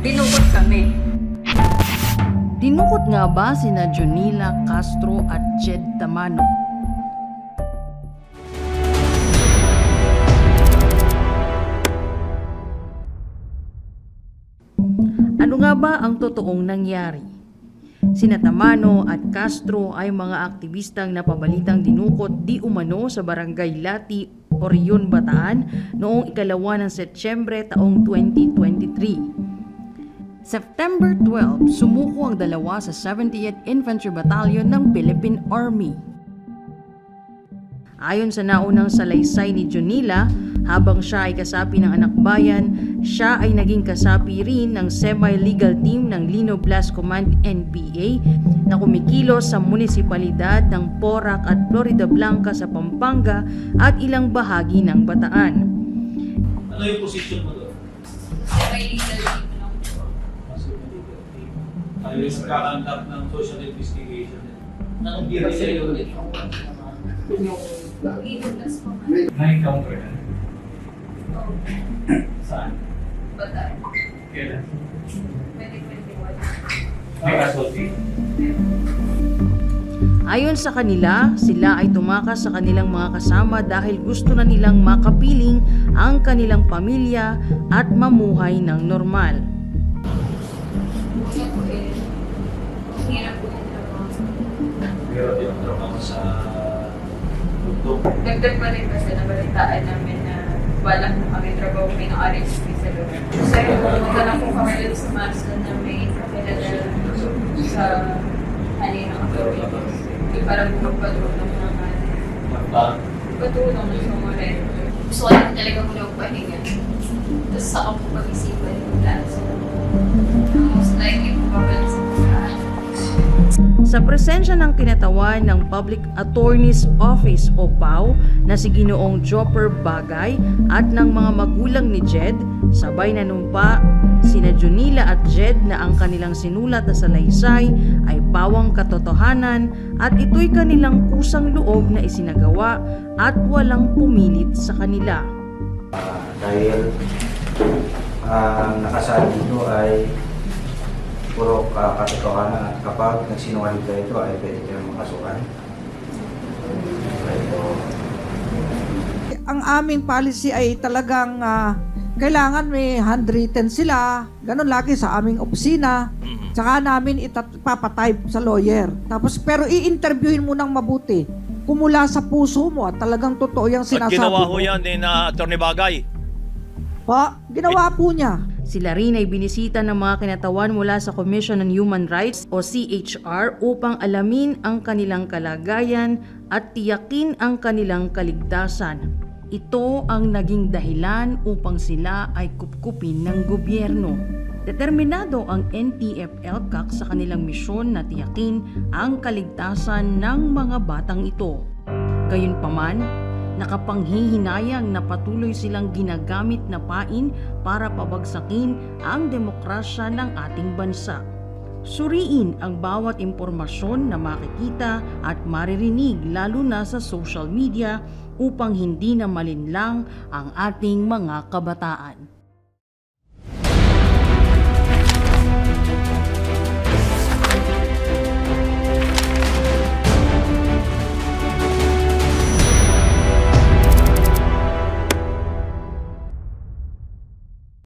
Dinukot kami. Dinukot nga ba sina Jonila Castro at Jed Tamano? Ano nga ba ang totoong nangyari? Sina Tamano at Castro ay mga aktivistang napabalitang dinukot di umano sa Barangay Lati, Orion, Bataan noong 2 ng Setyembre taong 2023. September 12, sumuko ang dalawa sa 70th Infantry Battalion ng Philippine Army. Ayon sa naunang salaysay ni Jonila, habang siya ay kasapi ng anak bayan, siya ay naging kasapi rin ng semi-legal team ng Lino Blast Command NPA na kumikilos sa munisipalidad ng Porac at Florida Blanca sa Pampanga at ilang bahagi ng Bataan. Ano yung position mo doon? Semi-legal team lang po. Ayun yung kakandak ng social investigation. Anong gira sa'yo ulit? Lino Blast Command. Na-encounter ka? Oh, Saan? Bataan. Kailan? 2021. May casualty? Ayon sa kanila, sila ay tumakas sa kanilang mga kasama dahil gusto na nilang makapiling ang kanilang pamilya at mamuhay ng normal. Kasi po hirap po yung trabaho. Pero yung trabaho sa tugtog. Dagdag pa rin kasi nabalitaan namin na wala po kami trabaho may na-RHP sa loob. So pumunta na po kami dito sa Marston na may kakilala sa kaninang authorities. Yung parang magpatulong ng patulong ng mga rin. Gusto ko lang talaga muna magpahinga. Tapos saka po pag-isipan yung plans. Most likely po babalik sa pagkaan. Sa presensya ng kinatawan ng Public Attorney's Office o PAO na si Ginoong Jopper Bagay at ng mga magulang ni Jed, sabay nanumpa sina Jonila at Jed na ang kanilang sinulat na salaysay ay pawang katotohanan at ito'y kanilang kusang loob na isinagawa at walang pumilit sa kanila. Dahil ang nakasabi dito ay puro katotohanan at kapag nagsinungaling ka ito ay pwede kayong makasukan. Ang aming policy ay talagang kailangan may handwritten sila, ganun lagi sa aming opisina. Tsaka namin ipapatype sa lawyer. Tapos pero i-interviewin mo nang mabuti. Kung mula sa puso mo at talagang totoo yung At sinasabi ginawa mo. ho yan ni na Atty. Bagay. Pa, ginawa po niya. Sila rin ay binisita ng mga kinatawan mula sa Commission on Human Rights o CHR upang alamin ang kanilang kalagayan at tiyakin ang kanilang kaligtasan. Ito ang naging dahilan upang sila ay kupkupin ng gobyerno. Determinado ang NTF-ELCAC sa kanilang misyon na tiyakin ang kaligtasan ng mga batang ito. Gayunpaman, nakapanghihinayang na patuloy silang ginagamit na pain para pabagsakin ang demokrasya ng ating bansa. Suriin ang bawat impormasyon na makikita at maririnig lalo na sa social media upang hindi na malinlang ang ating mga kabataan.